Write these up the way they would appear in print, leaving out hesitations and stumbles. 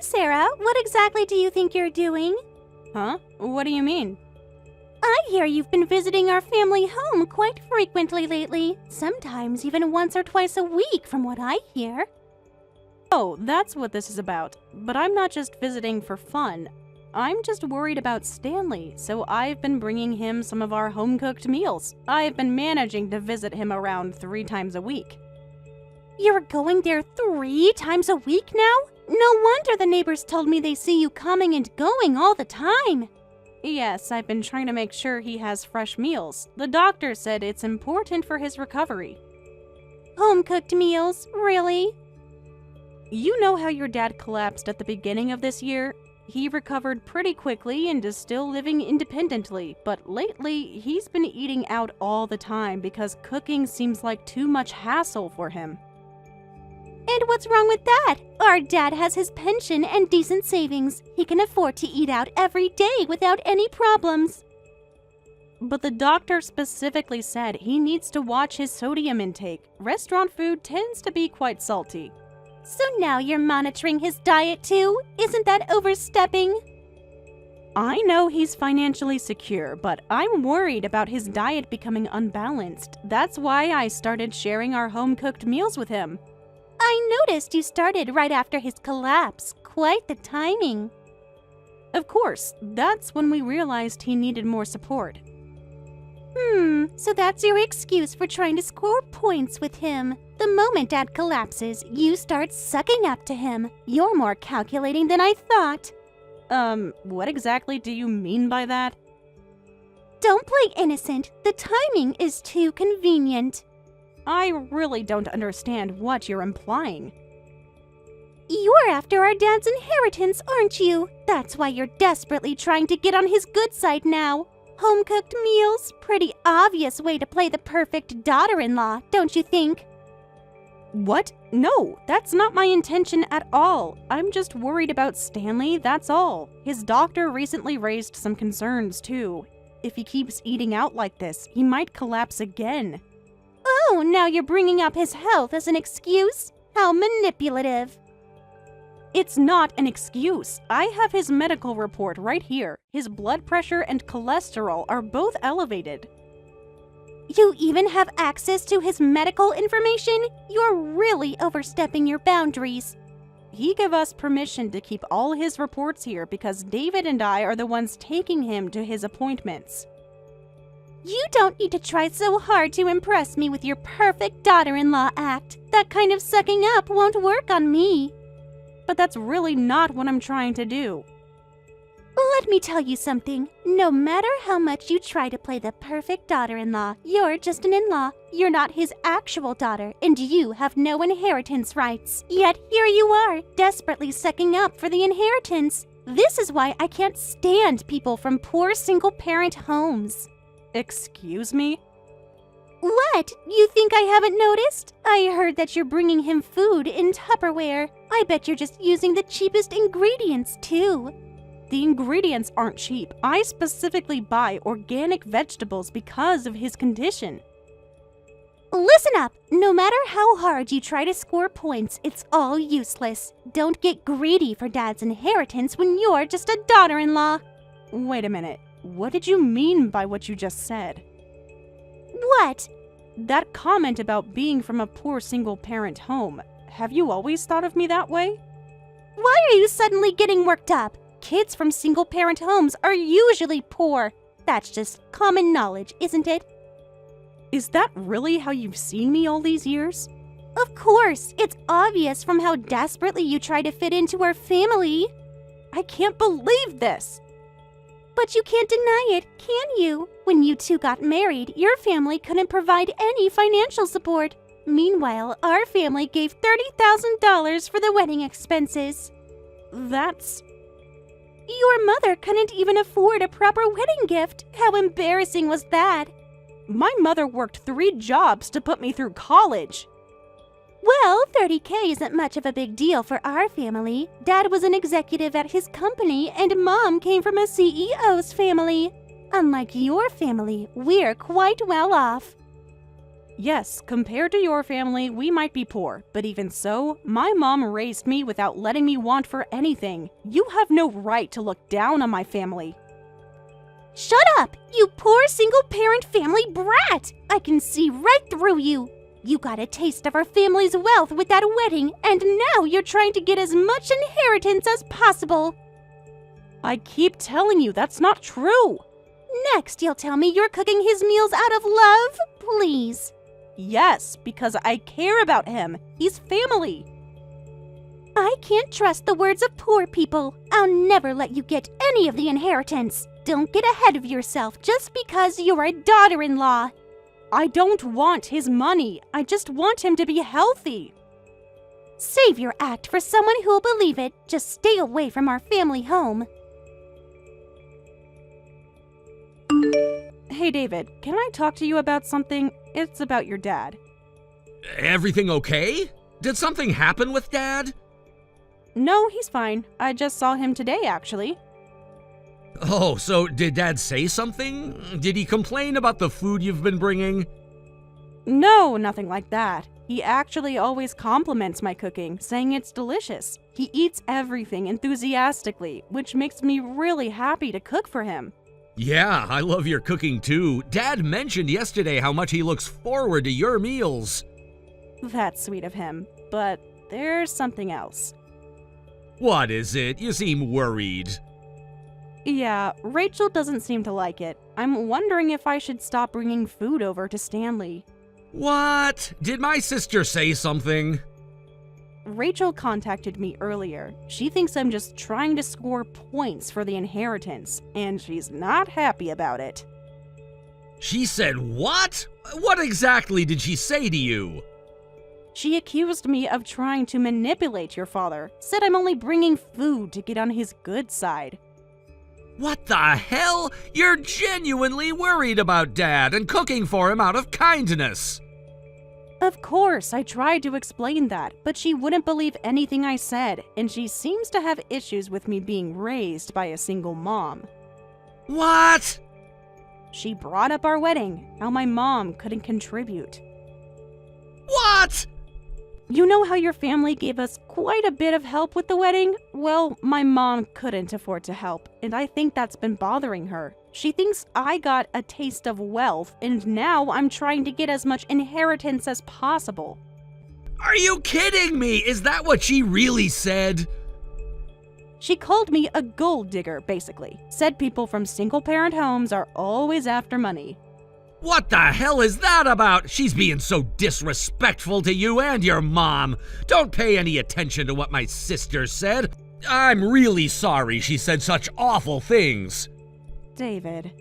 Sarah, what exactly do you think you're doing? Huh? What do you mean? I hear you've been visiting our family home quite frequently lately, sometimes even once or twice a week from what I hear. Oh, that's what this is about. But I'm not just visiting for fun. I'm just worried about Stanley, so I've been bringing him some of our home-cooked meals. I've been managing to visit him around 3 times a week. You're going there 3 times a week now? No wonder the neighbors told me they see you coming and going all the time. Yes, I've been trying to make sure he has fresh meals. The doctor said it's important for his recovery. Home-cooked meals? Really? You know how your dad collapsed at the beginning of this year? He recovered pretty quickly and is still living independently, but lately he's been eating out all the time because cooking seems like too much hassle for him. And what's wrong with that? Our dad has his pension and decent savings. He can afford to eat out every day without any problems. But the doctor specifically said he needs to watch his sodium intake. Restaurant food tends to be quite salty. So now you're monitoring his diet too? Isn't that overstepping? I know he's financially secure, but I'm worried about his diet becoming unbalanced. That's why I started sharing our home-cooked meals with him. I noticed you started right after his collapse. Quite the timing. Of course, that's when we realized he needed more support. So that's your excuse for trying to score points with him. The moment Dad collapses, you start sucking up to him. You're more calculating than I thought. What exactly do you mean by that? Don't play innocent. The timing is too convenient. I really don't understand what you're implying. You're after our dad's inheritance, aren't you? That's why you're desperately trying to get on his good side now. Home-cooked meals? Pretty obvious way to play the perfect daughter-in-law, don't you think? What? No, that's not my intention at all. I'm just worried about Stanley, that's all. His doctor recently raised some concerns, too. If he keeps eating out like this, he might collapse again. Oh, now you're bringing up his health as an excuse? How manipulative. It's not an excuse. I have his medical report right here. His blood pressure and cholesterol are both elevated. You even have access to his medical information? You're really overstepping your boundaries. He gave us permission to keep all his reports here because David and I are the ones taking him to his appointments. You don't need to try so hard to impress me with your perfect daughter-in-law act. That kind of sucking up won't work on me. But that's really not what I'm trying to do. Let me tell you something. No matter how much you try to play the perfect daughter-in-law, you're just an in-law. You're not his actual daughter, and you have no inheritance rights. Yet here you are, desperately sucking up for the inheritance. This is why I can't stand people from poor single-parent homes. Excuse me? What? You think I haven't noticed? I heard that you're bringing him food in Tupperware. I bet you're just using the cheapest ingredients, too. The ingredients aren't cheap. I specifically buy organic vegetables because of his condition. Listen up! No matter how hard you try to score points, it's all useless. Don't get greedy for Dad's inheritance when you're just a daughter-in-law. Wait a minute. What did you mean by what you just said? What? That comment about being from a poor single-parent home. Have you always thought of me that way? Why are you suddenly getting worked up? Kids from single-parent homes are usually poor. That's just common knowledge, isn't it? Is that really how you've seen me all these years? Of course. It's obvious from how desperately you try to fit into our family. I can't believe this! But you can't deny it, can you? When you two got married, your family couldn't provide any financial support. Meanwhile, our family gave $30,000 for the wedding expenses. That's... Your mother couldn't even afford a proper wedding gift. How embarrassing was that? My mother worked 3 jobs to put me through college. Well, $30K isn't much of a big deal for our family. Dad was an executive at his company, and Mom came from a CEO's family. Unlike your family, we're quite well off. Yes, compared to your family, we might be poor, but even so, my mom raised me without letting me want for anything. You have no right to look down on my family. Shut up, you poor single-parent family brat! I can see right through you. You got a taste of our family's wealth with that wedding, and now you're trying to get as much inheritance as possible. I keep telling you that's not true. Next, you'll tell me you're cooking his meals out of love? Please. Yes, because I care about him. He's family. I can't trust the words of poor people. I'll never let you get any of the inheritance. Don't get ahead of yourself just because you're a daughter-in-law. I don't want his money. I just want him to be healthy. Save your act for someone who'll believe it. Just stay away from our family home. Hey, David, can I talk to you about something? It's about your dad. Everything okay? Did something happen with Dad? No, he's fine. I just saw him today, actually. Oh, so did Dad say something? Did he complain about the food you've been bringing? No, nothing like that. He actually always compliments my cooking, saying it's delicious. He eats everything enthusiastically, which makes me really happy to cook for him. Yeah, I love your cooking too. Dad mentioned yesterday how much he looks forward to your meals. That's sweet of him, but there's something else. What is it? You seem worried. Yeah, Rachel doesn't seem to like it. I'm wondering if I should stop bringing food over to Stanley. What? Did my sister say something? Rachel contacted me earlier. She thinks I'm just trying to score points for the inheritance, and she's not happy about it. She said what? What exactly did she say to you? She accused me of trying to manipulate your father, said I'm only bringing food to get on his good side. What the hell? You're genuinely worried about Dad and cooking for him out of kindness. Of course, I tried to explain that, but she wouldn't believe anything I said, and she seems to have issues with me being raised by a single mom. What? She brought up our wedding, how my mom couldn't contribute. What? You know how your family gave us quite a bit of help with the wedding? Well, my mom couldn't afford to help, and I think that's been bothering her. She thinks I got a taste of wealth, and now I'm trying to get as much inheritance as possible. Are you kidding me? Is that what she really said? She called me a gold digger, basically. Said people from single-parent homes are always after money. What the hell is that about? She's being so disrespectful to you and your mom. Don't pay any attention to what my sister said. I'm really sorry she said such awful things. David.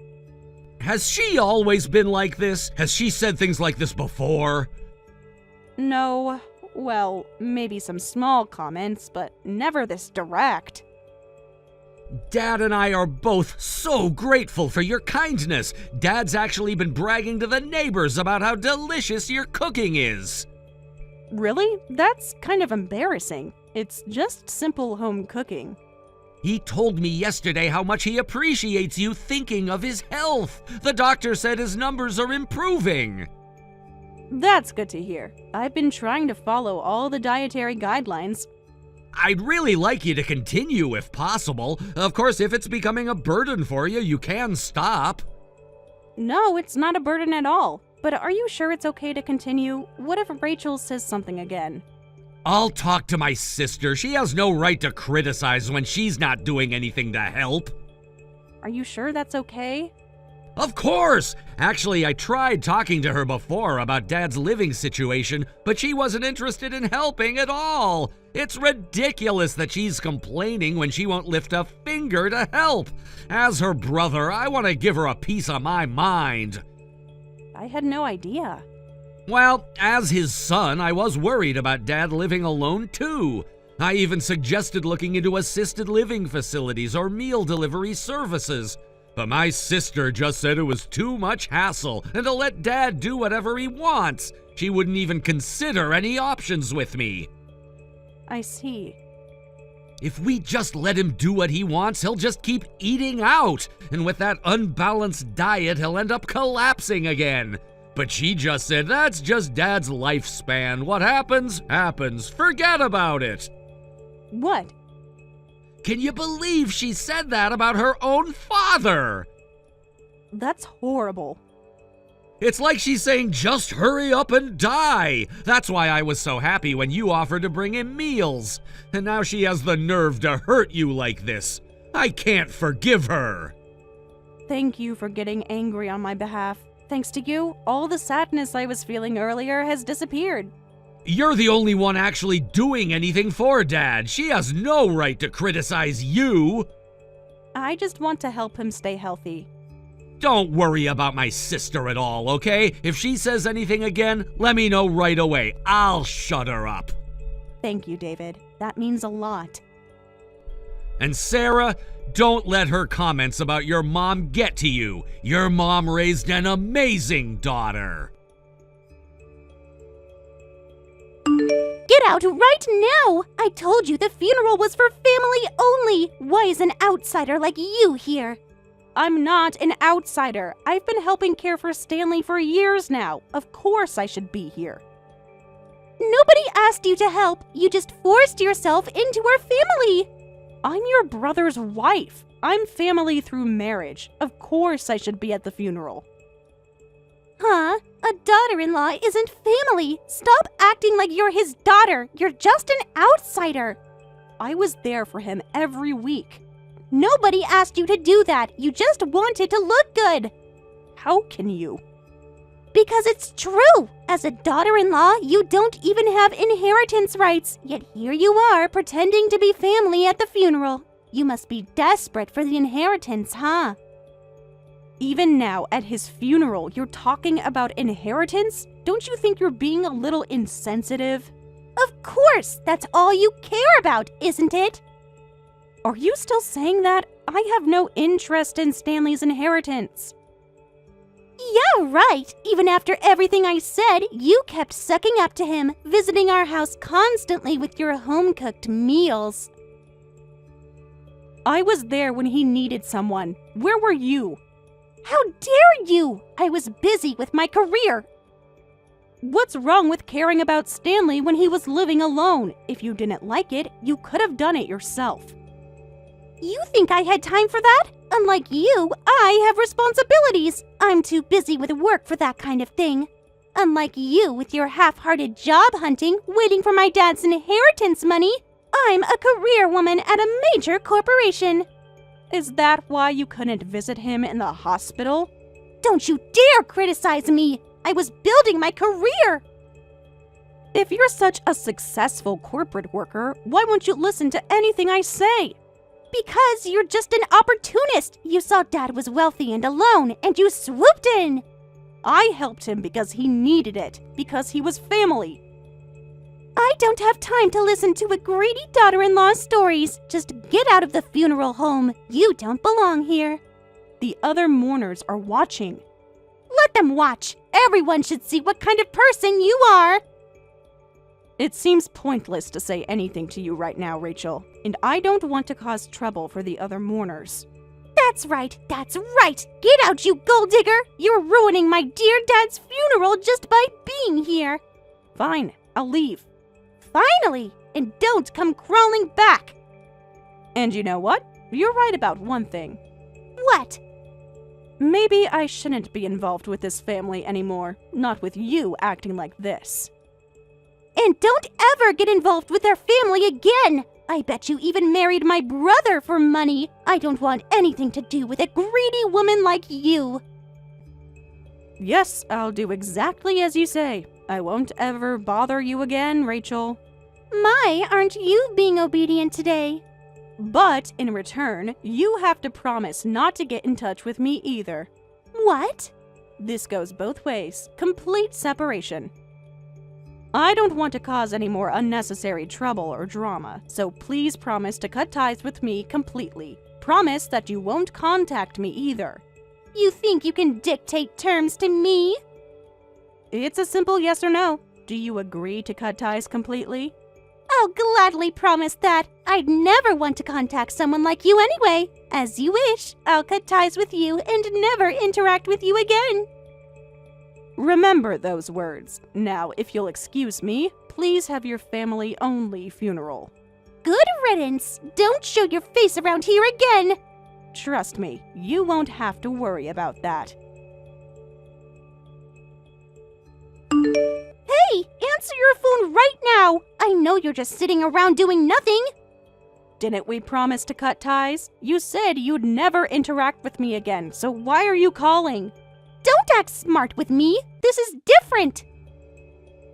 Has she always been like this? Has she said things like this before? No. Well, maybe some small comments, but never this direct. Dad and I are both so grateful for your kindness. Dad's actually been bragging to the neighbors about how delicious your cooking is. Really? That's kind of embarrassing. It's just simple home cooking. He told me yesterday how much he appreciates you thinking of his health. The doctor said his numbers are improving. That's good to hear. I've been trying to follow all the dietary guidelines. I'd really like you to continue if possible. Of course, if it's becoming a burden for you, you can stop. No, it's not a burden at all. But are you sure it's okay to continue? What if Rachel says something again? I'll talk to my sister. She has no right to criticize when she's not doing anything to help. Are you sure that's okay? Of course! Actually, I tried talking to her before about Dad's living situation, but she wasn't interested in helping at all. It's ridiculous that she's complaining when she won't lift a finger to help. As her brother, I want to give her a piece of my mind. I had no idea. Well, as his son, I was worried about Dad living alone too. I even suggested looking into assisted living facilities or meal delivery services. But my sister just said it was too much hassle and to let Dad do whatever he wants. She wouldn't even consider any options with me. I see. If we just let him do what he wants, he'll just keep eating out. And with that unbalanced diet, he'll end up collapsing again. But she just said that's just Dad's lifespan. What happens, happens. Forget about it. What? Can you believe she said that about her own father? That's horrible. It's like she's saying, just hurry up and die. That's why I was so happy when you offered to bring him meals. And now she has the nerve to hurt you like this. I can't forgive her. Thank you for getting angry on my behalf. Thanks to you, all the sadness I was feeling earlier has disappeared. You're the only one actually doing anything for Dad. She has no right to criticize you. I just want to help him stay healthy. Don't worry about my sister at all, okay? If she says anything again, let me know right away. I'll shut her up. Thank you, David. That means a lot. And Sarah, don't let her comments about your mom get to you. Your mom raised an amazing daughter. Get out right now! I told you the funeral was for family only. Why is an outsider like you here? I'm not an outsider. I've been helping care for Stanley for years now. Of course I should be here. Nobody asked you to help. You just forced yourself into our family. I'm your brother's wife. I'm family through marriage. Of course I should be at the funeral. Huh? A daughter-in-law isn't family. Stop acting like you're his daughter. You're just an outsider. I was there for him every week. Nobody asked you to do that. You just wanted to look good. How can you? Because it's true. As a daughter-in-law, you don't even have inheritance rights. Yet here you are, pretending to be family at the funeral. You must be desperate for the inheritance, huh? Even now, at his funeral, you're talking about inheritance? Don't you think you're being a little insensitive? Of course! That's all you care about, isn't it? Are you still saying that? I have no interest in Stanley's inheritance. Yeah, right. Even after everything I said, you kept sucking up to him, visiting our house constantly with your home-cooked meals. I was there when he needed someone. Where were you? How dare you! I was busy with my career. What's wrong with caring about Stanley when he was living alone? If you didn't like it, you could have done it yourself. You think I had time for that? Unlike you, I have responsibilities. I'm too busy with work for that kind of thing. Unlike you with your half-hearted job hunting, waiting for my dad's inheritance money, I'm a career woman at a major corporation. Is that why you couldn't visit him in the hospital? Don't you dare criticize me! I was building my career! If you're such a successful corporate worker, why won't you listen to anything I say? Because you're just an opportunist. You saw Dad was wealthy and alone, and you swooped in. I helped him because he needed it, because he was family. I don't have time to listen to a greedy daughter-in-law stories. Just get out of the funeral home. You don't belong here. The other mourners are watching. Let them watch. Everyone should see what kind of person you are. It seems pointless to say anything to you right now, Rachel, and I don't want to cause trouble for the other mourners. That's right. Get out, you gold digger. You're ruining my dear dad's funeral just by being here. Fine, I'll leave. Finally, and don't come crawling back. And you know what? You're right about one thing. What? Maybe I shouldn't be involved with this family anymore, not with you acting like this. And don't ever get involved with our family again! I bet you even married my brother for money! I don't want anything to do with a greedy woman like you! Yes, I'll do exactly as you say. I won't ever bother you again, Rachel. My, aren't you being obedient today? But, in return, you have to promise not to get in touch with me either. What? This goes both ways. Complete separation. I don't want to cause any more unnecessary trouble or drama, so please promise to cut ties with me completely. Promise that you won't contact me either. You think you can dictate terms to me? It's a simple yes or no. Do you agree to cut ties completely? I'll gladly promise that. I'd never want to contact someone like you anyway. As you wish, I'll cut ties with you and never interact with you again. Remember those words. Now, if you'll excuse me, please have your family-only funeral. Good riddance. Don't show your face around here again. Trust me, you won't have to worry about that. Hey, answer your phone right now. I know you're just sitting around doing nothing. Didn't we promise to cut ties? You said you'd never interact with me again, so why are you calling? Don't act smart with me. This is different.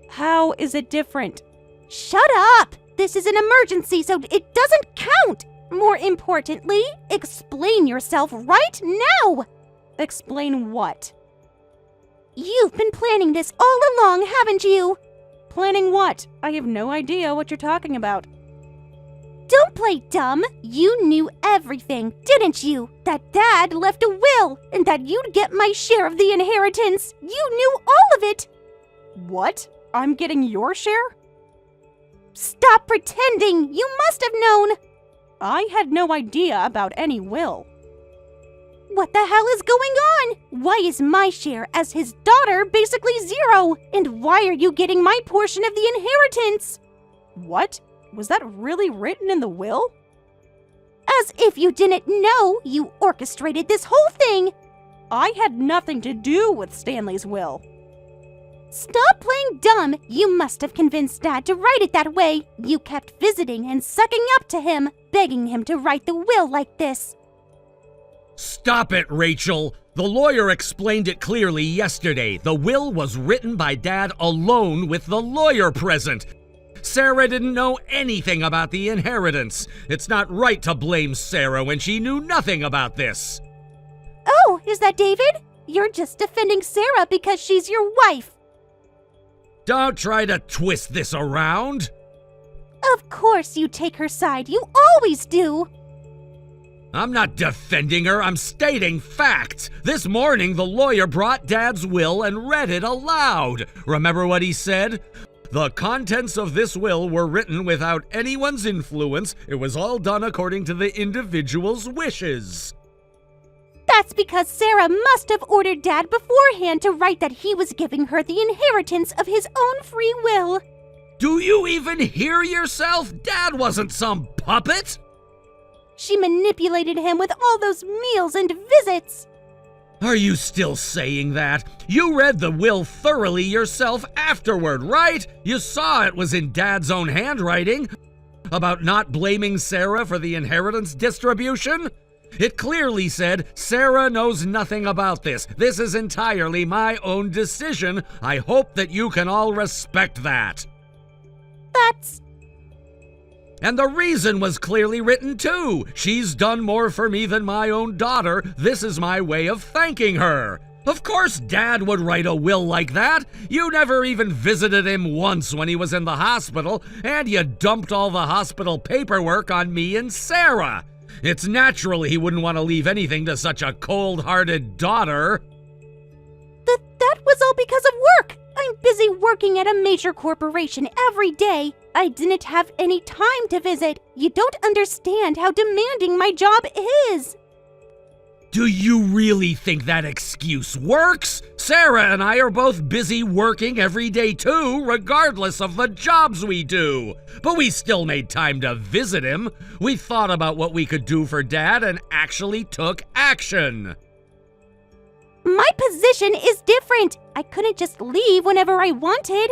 How is it different? Shut up. This is an emergency, so it doesn't count. More importantly, explain yourself right now. Explain what? You've been planning this all along, haven't you? Planning what? I have no idea what you're talking about. Don't play dumb. You knew everything, didn't you? That Dad left a will, and that you'd get my share of the inheritance. You knew all of it. What? I'm getting your share? Stop pretending. You must have known. I had no idea about any will. What the hell is going on? Why is my share as his daughter basically zero? And why are you getting my portion of the inheritance? What? Was that really written in the will? As if you didn't know, you orchestrated this whole thing. I had nothing to do with Stanley's will. Stop playing dumb. You must have convinced Dad to write it that way. You kept visiting and sucking up to him, begging him to write the will like this. Stop it, Rachel. The lawyer explained it clearly yesterday. The will was written by Dad alone with the lawyer present. Sarah didn't know anything about the inheritance. It's not right to blame Sarah when she knew nothing about this. Oh, is that David? You're just defending Sarah because she's your wife. Don't try to twist this around. Of course you take her side. You always do. I'm not defending her, I'm stating facts. This morning, the lawyer brought Dad's will and read it aloud. Remember what he said? The contents of this will were written without anyone's influence. It was all done according to the individual's wishes. That's because Sarah must have ordered Dad beforehand to write that he was giving her the inheritance of his own free will. Do you even hear yourself? Dad wasn't some puppet. She manipulated him with all those meals and visits. Are you still saying that? You read the will thoroughly yourself afterward, right? You saw it was in Dad's own handwriting about not blaming Sarah for the inheritance distribution. It clearly said, Sarah knows nothing about this. This is entirely my own decision. I hope that you can all respect that. That's... And the reason was clearly written too. She's done more for me than my own daughter. This is my way of thanking her. Of course Dad would write a will like that. You never even visited him once when he was in the hospital, and you dumped all the hospital paperwork on me and Sarah. It's natural he wouldn't want to leave anything to such a cold-hearted daughter. That was all because of work. I'm busy working at a major corporation every day. I didn't have any time to visit. You don't understand how demanding my job is. Do you really think that excuse works? Sarah and I are both busy working every day too, regardless of the jobs we do. But we still made time to visit him. We thought about what we could do for Dad and actually took action. My position is different. I couldn't just leave whenever I wanted.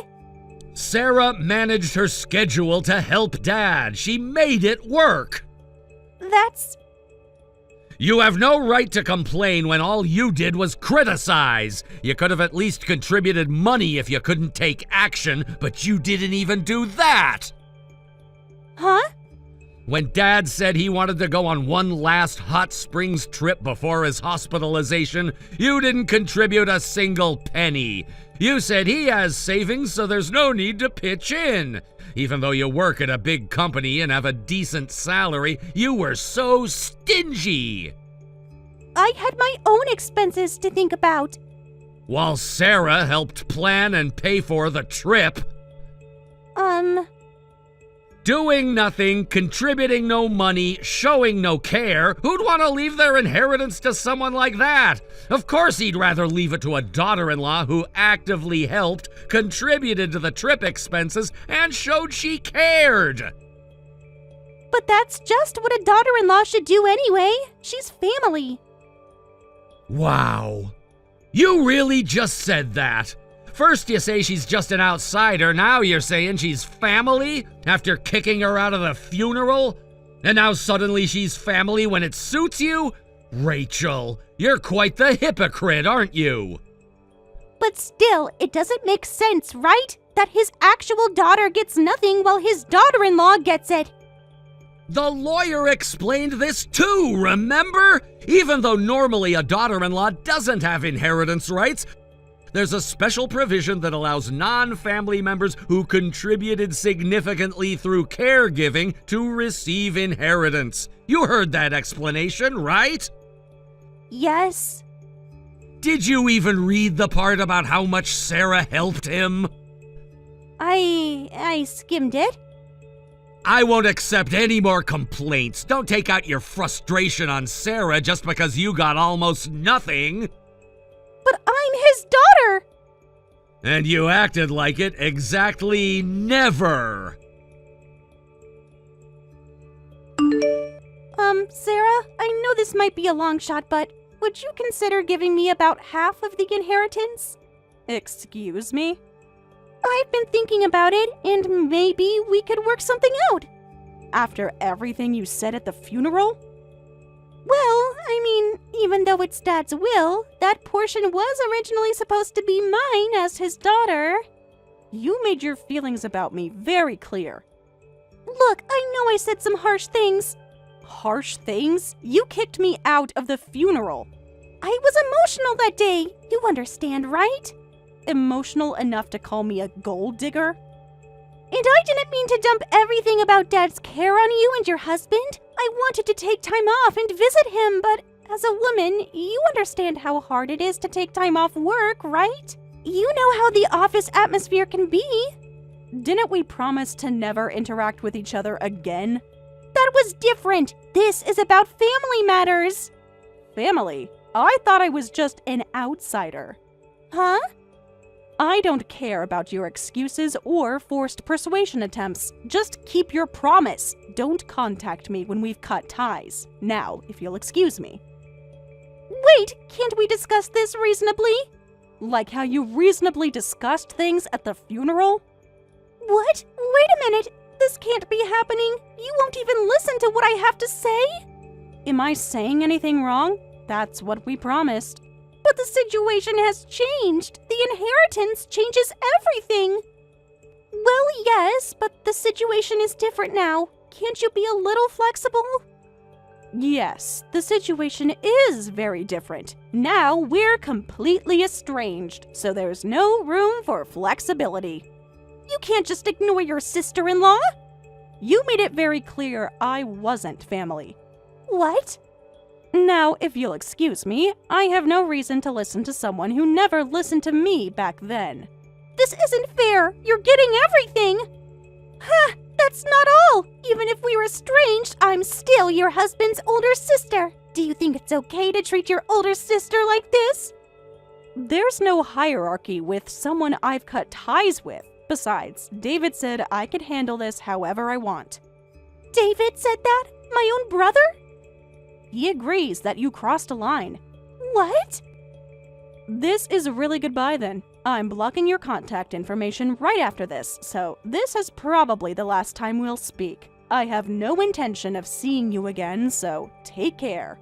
Sarah managed her schedule to help Dad. She made it work. That's... You have no right to complain when all you did was criticize. You could have at least contributed money if you couldn't take action, but you didn't even do that. Huh? When Dad said he wanted to go on one last hot springs trip before his hospitalization, you didn't contribute a single penny. You said he has savings, so there's no need to pitch in. Even though you work at a big company and have a decent salary, you were so stingy. I had my own expenses to think about. While Sarah helped plan and pay for the trip. Doing nothing, contributing no money, showing no care. Who'd want to leave their inheritance to someone like that? Of course he'd rather leave it to a daughter-in-law who actively helped, contributed to the trip expenses, and showed she cared. But that's just what a daughter-in-law should do anyway. She's family. Wow. You really just said that? First you say she's just an outsider, now you're saying she's family after kicking her out of the funeral? And now suddenly she's family when it suits you? Rachel, you're quite the hypocrite, aren't you? But still, it doesn't make sense, right? That his actual daughter gets nothing while his daughter-in-law gets it. The lawyer explained this too, remember? Even though normally a daughter-in-law doesn't have inheritance rights, there's a special provision that allows non-family members who contributed significantly through caregiving to receive inheritance. You heard that explanation, right? Yes. Did you even read the part about how much Sarah helped him? I skimmed it. I won't accept any more complaints. Don't take out your frustration on Sarah just because you got almost nothing. But I'm his daughter! And you acted like it exactly never. Sarah, I know this might be a long shot, but would you consider giving me about half of the inheritance? Excuse me? I've been thinking about it, and maybe we could work something out. After everything you said at the funeral? Well, I mean, even though it's Dad's will, that portion was originally supposed to be mine as his daughter. You made your feelings about me very clear. Look, I know I said some harsh things. Harsh things? You kicked me out of the funeral. I was emotional that day. You understand, right? Emotional enough to call me a gold digger? And I didn't mean to dump everything about Dad's care on you and your husband. I wanted to take time off and visit him, but as a woman, you understand how hard it is to take time off work, right? You know how the office atmosphere can be. Didn't we promise to never interact with each other again? That was different. This is about family matters. Family? I thought I was just an outsider. Huh? I don't care about your excuses or forced persuasion attempts. Just keep your promise. Don't contact me when we've cut ties. Now, if you'll excuse me. Wait, can't we discuss this reasonably? Like how you reasonably discussed things at the funeral? What? Wait a minute. This can't be happening. You won't even listen to what I have to say? Am I saying anything wrong? That's what we promised. But the situation has changed. The inheritance changes everything. Well, yes, but the situation is different now. Can't you be a little flexible? Yes, the situation is very different. Now we're completely estranged, so there's no room for flexibility. You can't just ignore your sister-in-law. You made it very clear I wasn't family. What? Now, if you'll excuse me, I have no reason to listen to someone who never listened to me back then. This isn't fair. You're getting everything. Huh, that's not all. Even if we were estranged, I'm still your husband's older sister. Do you think it's okay to treat your older sister like this? There's no hierarchy with someone I've cut ties with. Besides, David said I could handle this however I want. David said that? My own brother? He agrees that you crossed a line. What? This is really goodbye then. I'm blocking your contact information right after this, so this is probably the last time we'll speak. I have no intention of seeing you again, so take care.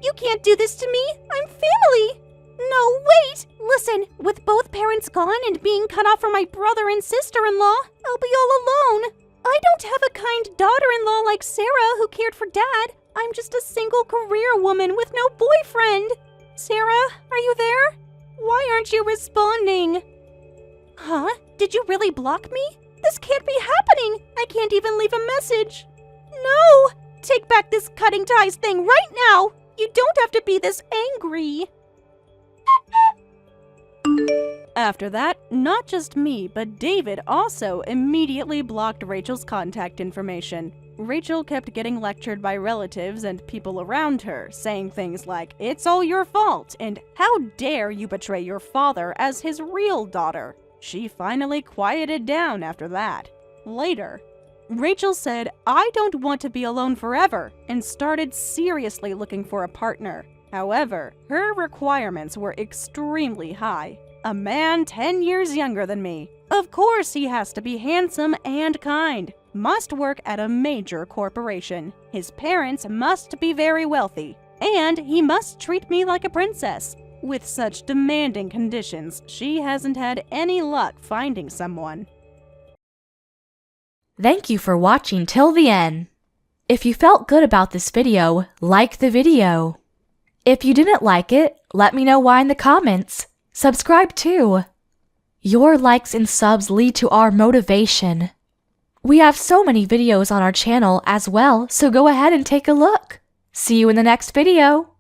You can't do this to me. I'm family. No, wait! Listen, with both parents gone and being cut off from my brother and sister-in-law, I'll be all alone. I don't have a kind daughter-in-law like Sarah who cared for Dad. I'm just a single career woman with no boyfriend. Sarah, are you there? Why aren't you responding? Huh? Did you really block me? This can't be happening. I can't even leave a message. No! Take back this cutting ties thing right now. You don't have to be this angry. After that, not just me, but David also immediately blocked Rachel's contact information. Rachel kept getting lectured by relatives and people around her, saying things like, "It's all your fault," and "How dare you betray your father as his real daughter?" She finally quieted down after that. Later, Rachel said, "I don't want to be alone forever," and started seriously looking for a partner. However, her requirements were extremely high. A man 10 years younger than me. Of course he has to be handsome and kind. Must work at a major corporation. His parents must be very wealthy. And he must treat me like a princess. With such demanding conditions, she hasn't had any luck finding someone. Thank you for watching till the end. If you felt good about this video, like the video. If you didn't like it, let me know why in the comments. Subscribe too. Your likes and subs lead to our motivation. We have so many videos on our channel as well, so go ahead and take a look. See you in the next video.